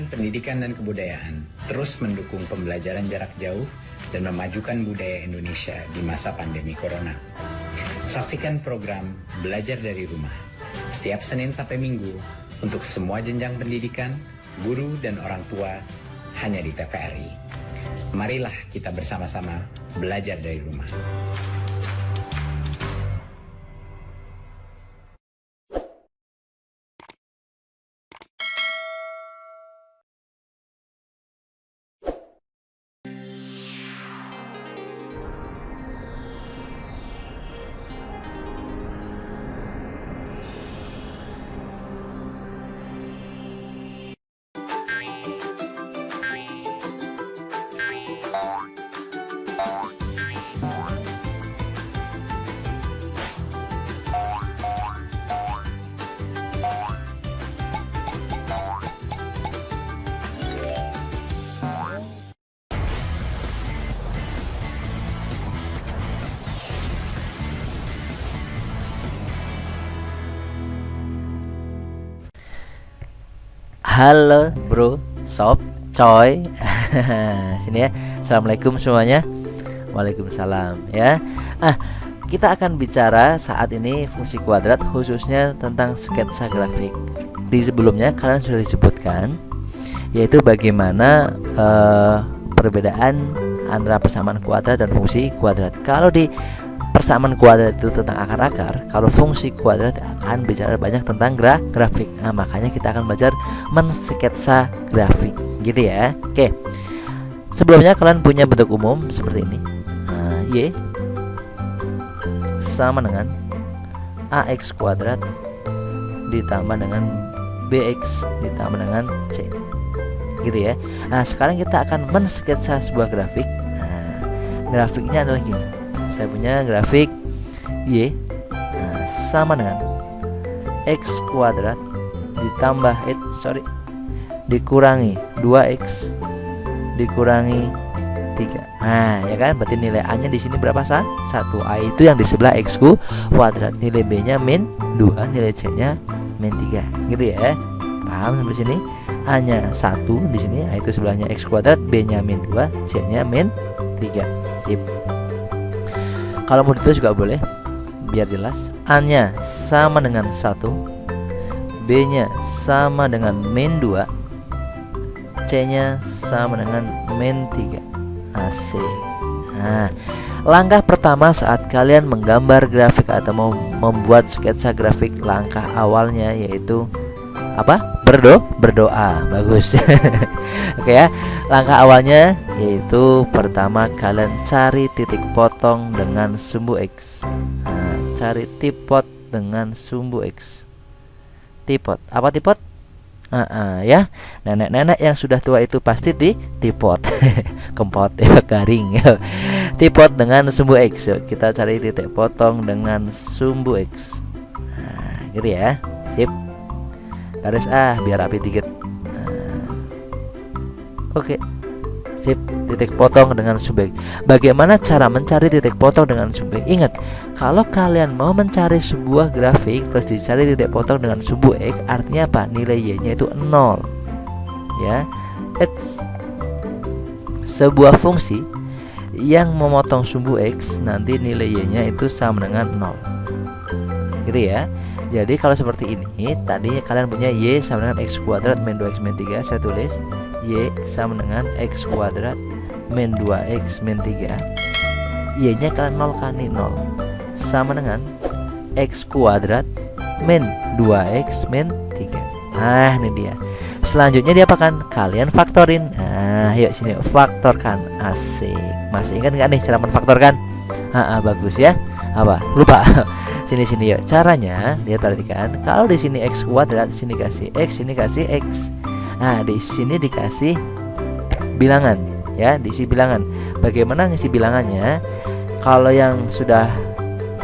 Kementerian Pendidikan dan Kebudayaan terus mendukung pembelajaran jarak jauh dan memajukan budaya Indonesia di masa pandemi Corona. Saksikan program Belajar dari Rumah setiap Senin sampai Minggu untuk semua jenjang pendidikan, guru dan orang tua hanya di TVRI. Marilah kita bersama-sama belajar dari rumah. Halo bro, sob, coy. Sini ya. Assalamualaikum semuanya. Waalaikumsalam ya. Kita akan bicara saat ini fungsi kuadrat, khususnya tentang sketsa grafik. Di sebelumnya kalian sudah disebutkan, yaitu bagaimana perbedaan antara persamaan kuadrat dan fungsi kuadrat. Kalau di persamaan kuadrat itu tentang akar-akar, kalau fungsi kuadrat akan bicara banyak tentang grafik. Makanya kita akan belajar mensketsa grafik, gitu ya. Oke. Sebelumnya kalian punya bentuk umum seperti ini. Y sama dengan AX kuadrat ditambah dengan BX ditambah dengan C, gitu ya. Sekarang kita akan mensketsa sebuah grafik. Grafiknya adalah gini. Saya punya grafik Y sama dengan X kuadrat ditambah dikurangi 2X dikurangi 3. Ya kan, berarti nilai A nya di sini berapa? 1. A itu yang di sebelah X kuadrat, nilai B nya min 2, nilai C nya min 3, gitu ya. Paham sampai sini? A nya 1 di sini, A itu sebelahnya X kuadrat, B nya min 2, C nya min 3. Sip. Kalau mau ditulis juga boleh, biar jelas. A nya sama dengan 1, B nya sama dengan min 2, C nya sama dengan min 3. Asik. Langkah pertama saat kalian menggambar grafik atau mau membuat sketsa grafik, langkah awalnya yaitu apa? Berdoa. Bagus. Oke ya. Langkah awalnya yaitu pertama kalian cari titik potong dengan sumbu X. Cari tipot dengan sumbu X. Tipot. Apa tipot? Ya. Nenek-nenek yang sudah tua itu pasti tipot. Kempot ya, garing ya. Tipot dengan sumbu X. Yuk, kita cari titik potong dengan sumbu X. Gitu ya. Sip. Garis biar rapi dikit. Oke. Sip, titik potong dengan sumbu X. Bagaimana cara mencari titik potong dengan sumbu X? Ingat, kalau kalian mau mencari sebuah grafik terus dicari titik potong dengan sumbu X, artinya apa? Nilai Y-nya itu 0. Ya. X sebuah fungsi yang memotong sumbu X, nanti nilai Y-nya itu sama dengan 0. Gitu ya. Jadi kalau seperti ini, tadinya kalian punya Y sama dengan X kuadrat min 2X min 3. Saya tulis Y sama dengan X kuadrat min 2X min 3. Y nya kalian 0 kan, nih 0, sama dengan X kuadrat min 2X min 3. Ini dia. Selanjutnya diapakan? Kalian faktorin. Yuk sini faktorkan. Asik. Masih ingat nggak nih cara menfaktorkan? Bagus ya. Apa? Lupa. Sini yuk. Caranya, lihat, perhatikan. Kalau di sini X kuadrat, sini kasih X, sini kasih X. Di sini dikasih bilangan, ya, diisi bilangan. Bagaimana ngisi bilangannya? Kalau yang sudah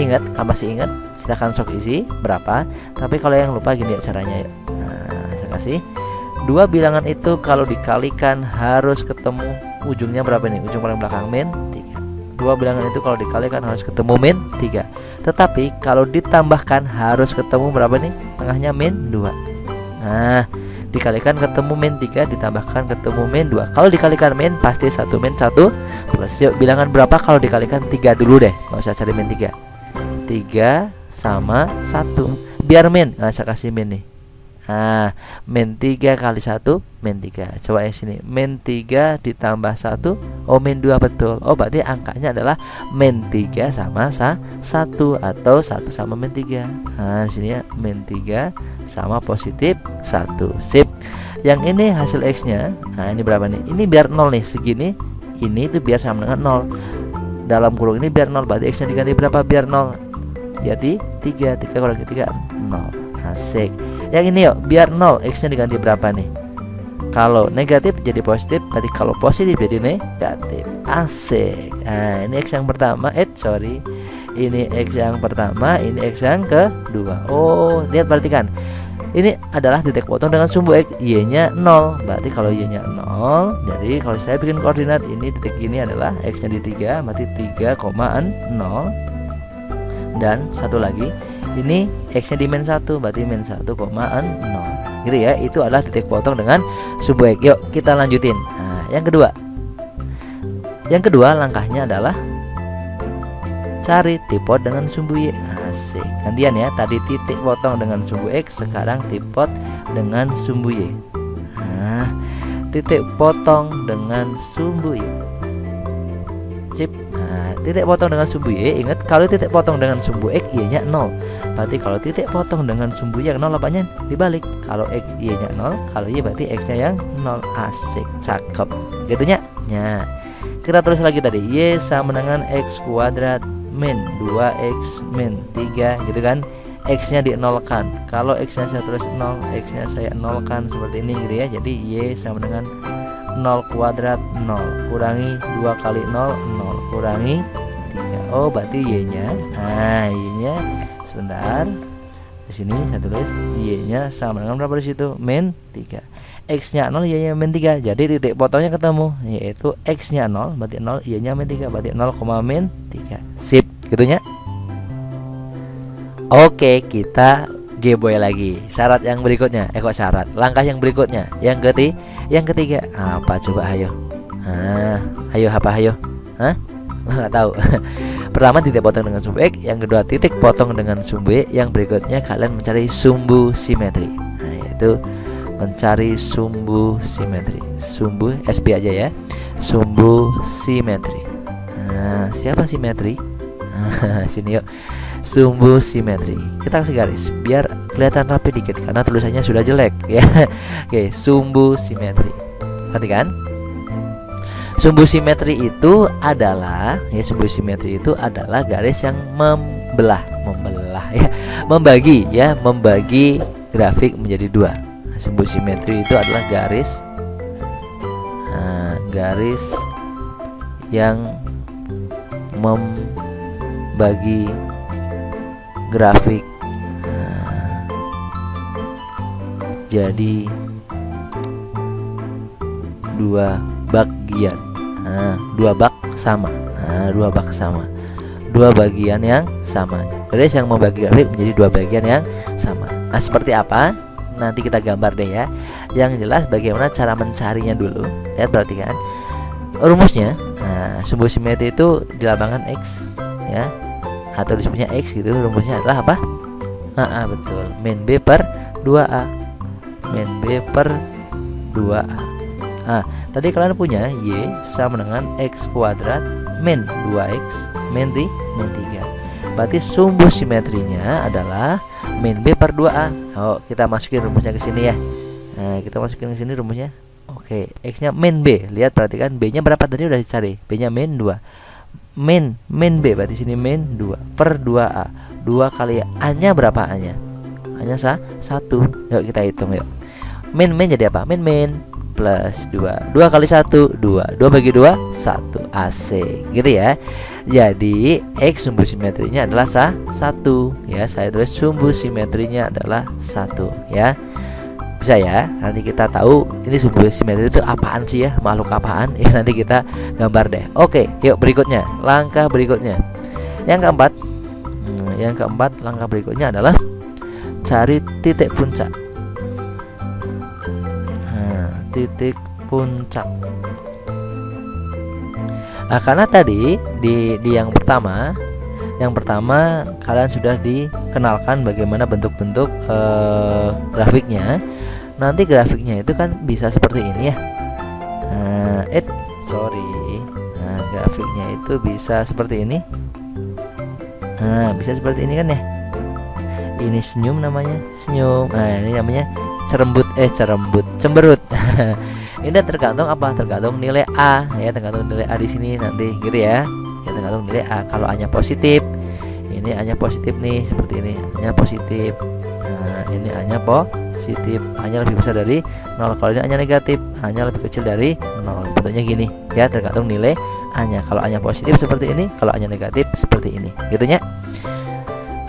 ingat, masih ingat, silahkan sok isi berapa. Tapi kalau yang lupa, gini ya caranya. Saya kasih 2 bilangan itu kalau dikalikan harus ketemu ujungnya berapa nih? Ujung paling belakang min 3. 2 bilangan itu kalau dikalikan harus ketemu min 3. Tetapi kalau ditambahkan harus ketemu berapa nih? Tengahnya min 2. dikalikan ketemu min 3 ditambahkan ketemu min 2. Kalau dikalikan min pasti 1 min 1 plus. Yuk bilangan berapa kalau dikalikan 3 dulu deh, nggak usah cari min 3. 3 sama 1. Biar min, nah saya kasih min nih. Nah, min 3 kali 1 min 3. Coba yang sini, min 3 ditambah 1. Oh, min 2 betul. Oh, berarti angkanya adalah min 3 sama 1 atau 1 sama min 3. Nah, di sini ya, min 3 sama positif 1. Sip. Yang ini hasil X-nya. Nah, ini berapa nih? Ini biar 0 nih, segini. Ini itu biar sama dengan 0. Dalam kurung ini biar 0, berarti X-nya diganti berapa biar 0? Jadi 3 kurangi 3 0. Asik. Yang ini yuk, biar 0 X-nya diganti berapa nih? Kalau negatif jadi positif, berarti kalau positif jadi negatif. Asik. Nah, ini X yang pertama. Ini X yang pertama, ini X yang kedua. Oh, lihat perhatikan. Ini adalah titik potong dengan sumbu X, Y-nya 0. Berarti kalau Y-nya 0, jadi kalau saya bikin koordinat ini, titik ini adalah X-nya di 3, berarti 3,0. Dan satu lagi, ini X-nya di min 1, berarti min 1,0. Gitu ya, itu adalah titik potong dengan sumbu X. Yuk kita lanjutin. Nah, yang kedua langkahnya adalah cari tipot dengan sumbu Y. Asik. Gantian ya, tadi titik potong dengan sumbu X, sekarang tipot dengan sumbu Y. Nah, titik potong dengan sumbu Y. Cip. Nah, titik potong dengan sumbu Y, ingat kalau titik potong dengan sumbu X, Y-nya 0. Berarti kalau titik potong dengan sumbu Y yang 0 apanya? Dibalik. Kalau X, Y-nya 0, kalau Y berarti X-nya yang 0. Asik, cakep. Gitunya. Nah, kita tulis lagi tadi, Y sama dengan X kuadrat min 2X min 3, gitu kan. X-nya di-nolkan. Kalau X-nya saya tulis 0, X-nya saya nolkan seperti ini gitu ya. Jadi Y sama dengan 0 kuadrat 0 kurangi 2 kali 0 kurangi 3. Oh, berarti Y-nya. Nah, Y-nya sebentar. Di sini saya tulis Y-nya sama dengan berapa di situ? Min 3. X-nya 0, Y-nya min 3. Jadi titik potongnya ketemu, yaitu X-nya 0, berarti 0, Y-nya min 3, berarti 0, min 3. Sip, gitunya. Oke, kita G-boy lagi. Syarat yang berikutnya. Kok syarat? Langkah yang berikutnya. Yang ketiga. Apa coba ayo? Ayo apa ayo? Nggak tahu. Pertama titik potong dengan sumbu X, yang kedua titik potong dengan sumbu Y, yang berikutnya kalian mencari sumbu simetri. Nah, yaitu mencari sumbu simetri. Sumbu SP aja ya. Sumbu simetri. Nah, siapa simetri? Sini yuk. Sumbu simetri. Kita kasih garis biar kelihatan rapi dikit karena tulisannya sudah jelek ya. Oke, sumbu simetri. Perhatikan. Sumbu simetri itu adalah garis yang membagi grafik menjadi 2. Sumbu simetri itu adalah garis yang membagi grafik jadi 2 bagian. 2 bak sama. 2 bak sama. 2 bagian yang sama. Garis yang membagi grafik menjadi 2 bagian yang sama. Nah, seperti apa? Nanti kita gambar deh ya. Yang jelas bagaimana cara mencarinya dulu. Lihat, perhatikan rumusnya. Nah, sumbu simetri itu dilambangkan X ya, atau disebutnya X gitu. Rumusnya adalah apa? Betul, min B per 2A. Min B per 2A. Tadi kalian punya Y sama dengan X kuadrat min 2X min 3. Berarti sumbu simetrinya adalah min B per 2A. Kita masukin rumusnya ke sini ya. Nah, kita masukin ke sini rumusnya. Oke, X-nya min B. Lihat, perhatikan B-nya berapa tadi udah dicari. B-nya min 2. Min B berarti sini min 2 per 2A. 2 kali A-nya berapa A-nya? A-nya 1. Yuk kita hitung yuk. Min jadi apa? Min plus 2. 2 kali 1 2. 2 bagi 2 1. Asik. Gitu ya. Jadi X sumbu simetrinya adalah 1 ya. Saya tulis sumbu simetrinya adalah 1 ya. Bisa ya. Nanti kita tahu ini sumbu simetri itu apaan sih ya, makhluk apaan ya, nanti kita gambar deh. Oke, yuk berikutnya. Langkah berikutnya. Yang keempat langkah berikutnya adalah cari titik puncak. titik puncak. Nah, karena tadi di yang pertama kalian sudah dikenalkan bagaimana bentuk-bentuk grafiknya. Nanti grafiknya itu kan bisa seperti ini ya. Nah, grafiknya itu bisa seperti ini. Nah, bisa seperti ini kan ya. Ini senyum namanya, senyum. Nah, ini namanya cemberut. Ini tergantung apa? Tergantung nilai A ya, tergantung nilai A di sini nanti gitu ya. Ya tergantung nilai A. Kalau A-nya positif, ini A-nya positif nih seperti ini. A-nya positif. Nah, ini A-nya positif. A-nya lebih besar dari 0. Kalau ini A-nya negatif, A-nya lebih kecil dari 0. Bentuknya gini ya, tergantung nilai A-nya. Kalau A-nya positif seperti ini, kalau A-nya negatif seperti ini. Gitu ya.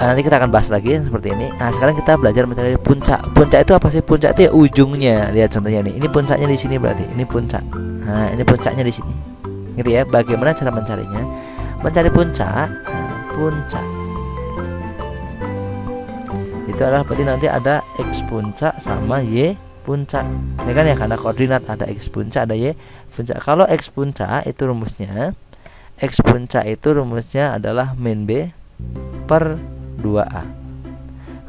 Nanti kita akan bahas lagi seperti ini. Nah, sekarang kita belajar mencari puncak. Puncak itu apa sih? Puncak itu ya ujungnya. Lihat contohnya nih. Ini puncaknya di sini berarti. Ini puncak. Nah, ini puncaknya di sini. Gitu ya. Bagaimana cara mencarinya? Mencari puncak. Nah, puncak itu adalah berarti nanti ada X puncak sama Y puncak. Ya kan ya, karena koordinat ada X puncak, ada Y puncak. Kalau X puncak itu rumusnya adalah min B per 2A.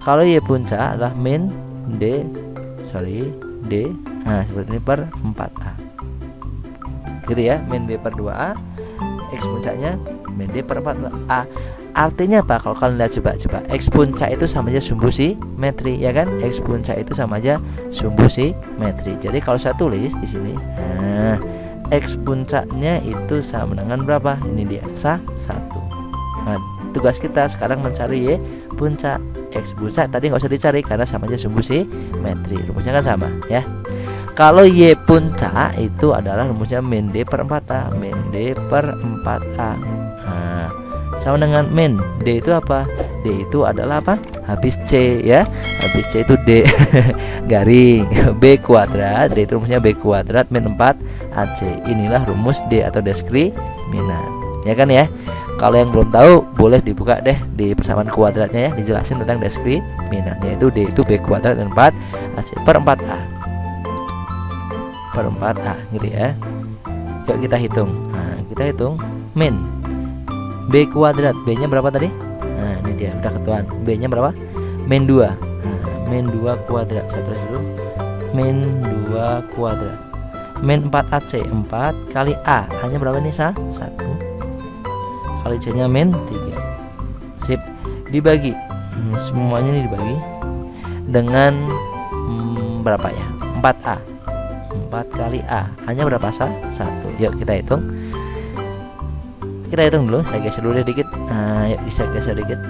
Kalau Y puncak adalah min D. Nah, seperti ini per 4A. Gitu ya, min B per 2A. X puncaknya min D per 4A. Artinya apa? Kalau kalian lihat coba X puncak itu sama aja sumbu simetri ya kan? X puncak itu sama aja sumbu simetri. Jadi kalau saya tulis di sini, nah, X puncaknya itu sama dengan berapa? Ini dia 1. Nah, tugas kita sekarang mencari Y puncak. X puncak tadi nggak usah dicari karena sama aja sumbu simetri. Rumusnya kan sama ya. Kalau Y puncak itu adalah rumusnya min D per 4A. Min D per 4A. Nah, sama dengan min D itu apa? D itu adalah apa? Habis C ya. Habis C itu D garing B kuadrat. D itu rumusnya B kuadrat min 4AC. Inilah rumus D atau diskriminan. Ya kan ya. Kalau yang belum tahu boleh dibuka deh di persamaan kuadratnya ya, dijelasin tentang diskriminan, yaitu D itu B kuadrat min 4AC per 4A. Per 4A gitu ya. Yuk kita hitung. Nah, kita hitung min B kuadrat, B nya berapa tadi? Nah, ini dia udah ketahuan. B nya berapa? Min 2. Nah, min 2 kuadrat. Saya tulis dulu. Min 2 kuadrat. Min 4AC, 4 kali A. A-nya berapa nih, 1. Kali C-nya min 3. Sip. Dibagi. Semuanya ini dibagi dengan berapa ya? 4A. 4 kali A. A-nya berapa? 1. Yuk kita hitung. Kita hitung dulu, saya geser dulu dikit. Nah, yuk bisa geser dikit.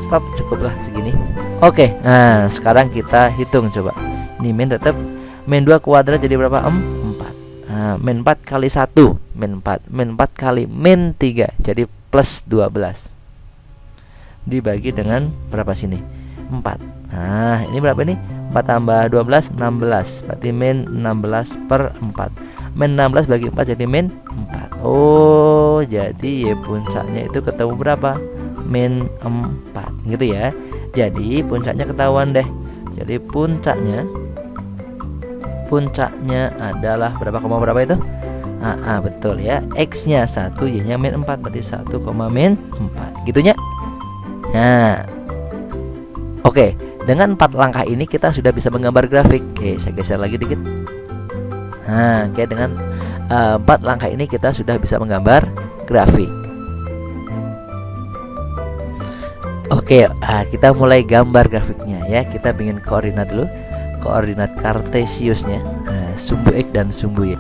Stop, cukuplah segini. Oke, nah sekarang kita hitung coba. Ini min tetap min 2 kuadrat jadi berapa? 4. Nah, min 4 kali 1 min 4. Min 4 kali min 3 jadi plus 12. Dibagi dengan berapa sini? 4. Nah, ini berapa nih? 4 tambah 12 16. Berarti min 16 per 4. Min 16 bagi 4 jadi min 4. Oh, jadi Y puncaknya itu ketemu berapa? Min 4 gitu ya. Jadi puncaknya ketahuan deh. Jadi puncaknya adalah berapa koma berapa itu? Betul ya. X nya 1, Y nya min 4. Berarti 1, min 4 gitunya. Nah, oke, dengan 4 langkah ini kita sudah bisa menggambar grafik. Oke, saya geser lagi dikit. Nah, oke, dengan 4 langkah ini kita sudah bisa menggambar grafik. Oke, kita mulai gambar grafiknya ya. Kita bikin koordinat dulu. Koordinat kartesiusnya, sumbu X dan sumbu Y.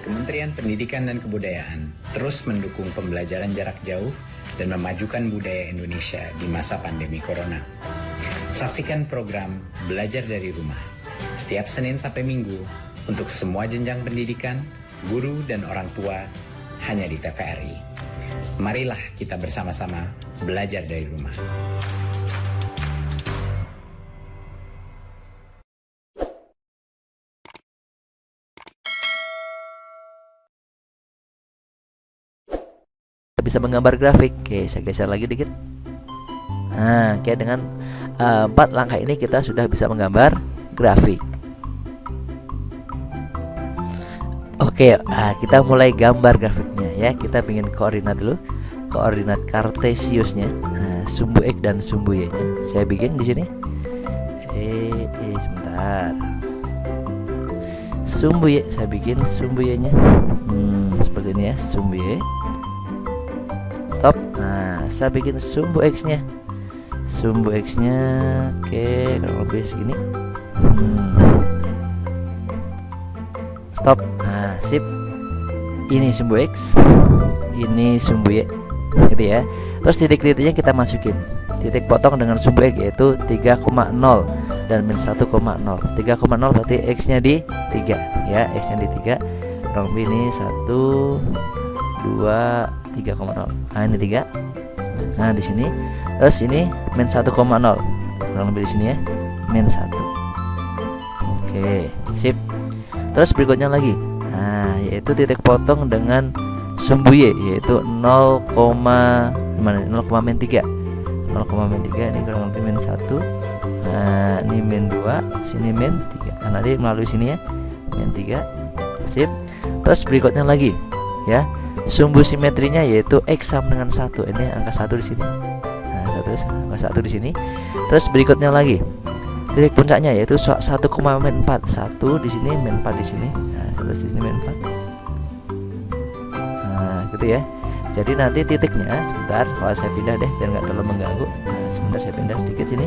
Kementerian Pendidikan dan Kebudayaan terus mendukung pembelajaran jarak jauh dan memajukan budaya Indonesia di masa pandemi Corona. Saksikan program Belajar dari Rumah setiap Senin sampai Minggu untuk semua jenjang pendidikan, guru, dan orang tua hanya di TVRI. Marilah kita bersama-sama belajar dari rumah. Bisa menggambar grafik. Oke, saya geser lagi dikit. Nah, oke, dengan 4 langkah ini kita sudah bisa menggambar grafik. Oke, kita mulai gambar grafiknya ya. Kita bikin koordinat dulu, koordinat kartesiusnya, sumbu x dan sumbu y-nya. Saya bikin di sini. Sebentar. Sumbu y, saya bikin sumbu y-nya. Seperti ini ya, sumbu y. Stop. Nah, saya bikin sumbu x-nya. Sumbu x-nya, oke, kurang lebih segini. Stop. Nah, sip. Ini sumbu x, ini sumbu y, gitu ya. Terus titik-titiknya kita masukin. Titik potong dengan sumbu x yaitu 3,0 dan min 1,0. 3,0 berarti x-nya di 3 ya, x-nya di 3. Kurang lebih ini 1 2 3,0. Nah, ini 3. Nah, di sini. Terus ini min 1,0. Kurang lebih di sini ya, min 1. Oke, sip. Terus berikutnya lagi, nah, yaitu titik potong dengan sumbu y yaitu 0,3. 0,3 ini kurang lebih min 1. Nah, ini min 2, sini min 3. Nah, nanti melalui sini ya, min 3. Sip. Terus berikutnya lagi ya, sumbu simetrinya yaitu x sama dengan 1. Ini angka 1 di sini. Nah, angka 1 di sini. Terus berikutnya lagi, titik puncaknya yaitu 1,4. 1 di sini, min 4 di sini. Nah, 1 di sini, min 4. Nah, gitu ya. Jadi nanti titiknya, sebentar, kalau saya pindah deh biar nggak terlalu mengganggu. Nah, sebentar saya pindah sedikit sini,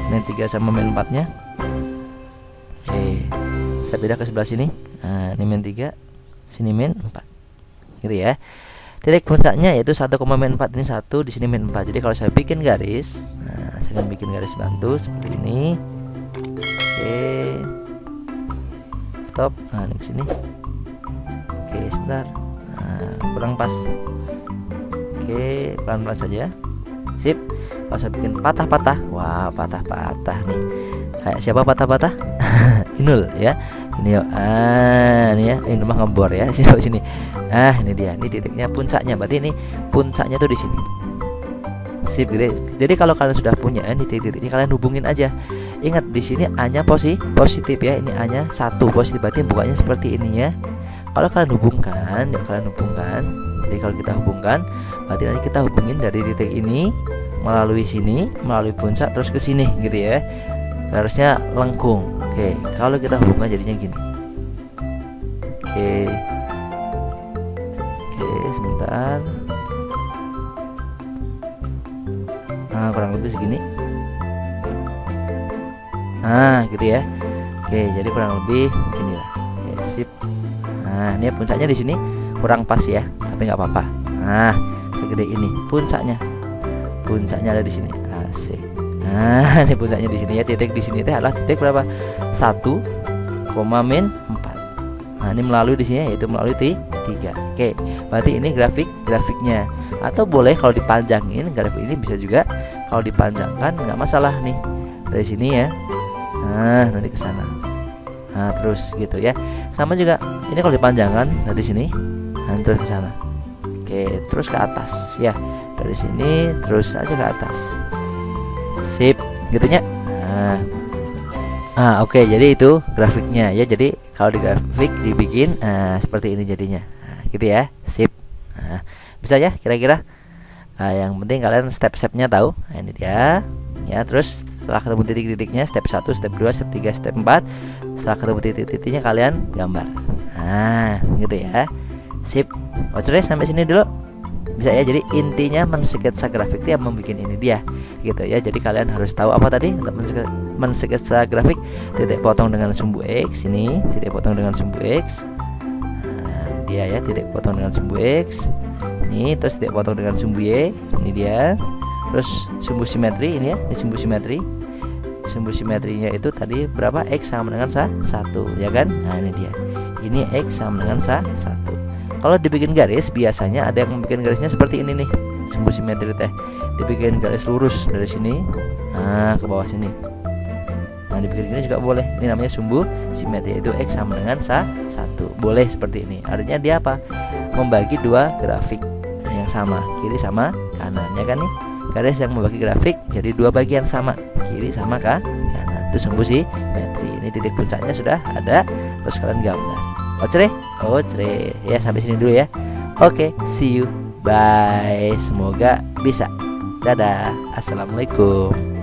min 3 sama min 4 nya. Oke, saya pindah ke sebelah sini. Nah, ini min 3, sini min 4, gitu ya. Titik puncaknya yaitu 1,4, ini 1, di sini min 4. Jadi kalau saya bikin garis, nah, saya akan bikin garis bantu seperti ini. Oke, stop. Nah, ini ke sini. Oke, sebentar. Nah, kurang pas. Oke, pelan-pelan saja. Sip. Kalau saya bikin patah-patah, wah, patah-patah nih. Kayak siapa patah-patah? Inul ya. Ini yuk. Ini ya. Ini mah ngebor ya. Sini. Ini dia. Ini titiknya, puncaknya. Berarti ini puncaknya tuh di sini. Sip, gitu. Jadi kalau kalian sudah punya ini titik-titik ini, kalian hubungin aja. Ingat di sini A-nya positif ya. Ini A-nya 1 positif, berarti bukanya seperti ini ya. Kalau kalian hubungkan, jadi kalau kita hubungkan, berarti nanti kita hubungin dari titik ini melalui sini, melalui puncak terus ke sini gitu ya. Harusnya lengkung. Oke, kalau kita hubungkan jadinya gini. Oke, sebentar. Nah, kurang lebih segini. Nah, gitu ya. Oke, jadi kurang lebih gini lah. Oke, sip. Nah, ini puncaknya di sini kurang pas ya, tapi nggak apa-apa. Nah, segede ini puncaknya. Puncaknya ada di sini. Asik. Nah, ini puncaknya di sini ya. Titik di sini itu adalah titik berapa? 1, min 4. Nah, ini melalui di sini yaitu melalui 3. Oke, berarti ini grafiknya. Atau boleh kalau dipanjangin, grafik ini bisa juga kalau dipanjangkan nggak masalah nih. Dari sini ya. Nah, nanti ke sana. Nah, terus gitu ya. Sama juga ini kalau dipanjangkan dari sini, nah, terus ke sana. Oke, terus ke atas ya. Dari sini terus aja ke atas. Sip, gitunya. Oke, jadi itu grafiknya ya. Jadi kalau di grafik dibikin seperti ini jadinya. Nah, gitu ya. Sip. Nah, bisa ya kira-kira. Yang penting kalian step-stepnya tahu. Nah, ini dia. Ya, terus setelah ketemu titik-titiknya, step 1, step 2, step 3, step 4. Setelah ketemu titik-titiknya kalian gambar. Nah, gitu ya. Sip. Oke, sampai sini dulu. Bisa ya. Jadi intinya mensketsa grafik itu yang membuat ini dia. Gitu ya. Jadi kalian harus tahu apa tadi untuk mensketsa grafik. Titik potong dengan sumbu X ini, titik potong dengan sumbu X. Nah, dia ya, titik potong dengan sumbu X. Ini terus titik potong dengan sumbu Y. Ini dia. Terus sumbu simetri ini ya, ini sumbu simetri. Sumbu simetrinya itu tadi berapa? X sama dengan 1 ya kan? Nah, ini dia. Ini X sama dengan 1. Kalau dibikin garis biasanya ada yang bikin garisnya seperti ini nih. Sumbu simetri teh dibikin garis lurus dari sini ke bawah sini. Nah, dibikin gini juga boleh. Ini namanya sumbu simetri, itu X sama dengan 1. Boleh seperti ini. Artinya dia apa? Membagi dua grafik yang sama, kiri sama kanan ya kan nih. garis yang membagi grafik jadi dua bagian sama, kiri sama kanan. Itu sumbu simetri. Ini titik puncaknya sudah ada, terus kalian gambar. Ocre. Ya, sampai sini dulu ya. Oke, see you. Bye. Semoga bisa. Dadah. Assalamualaikum.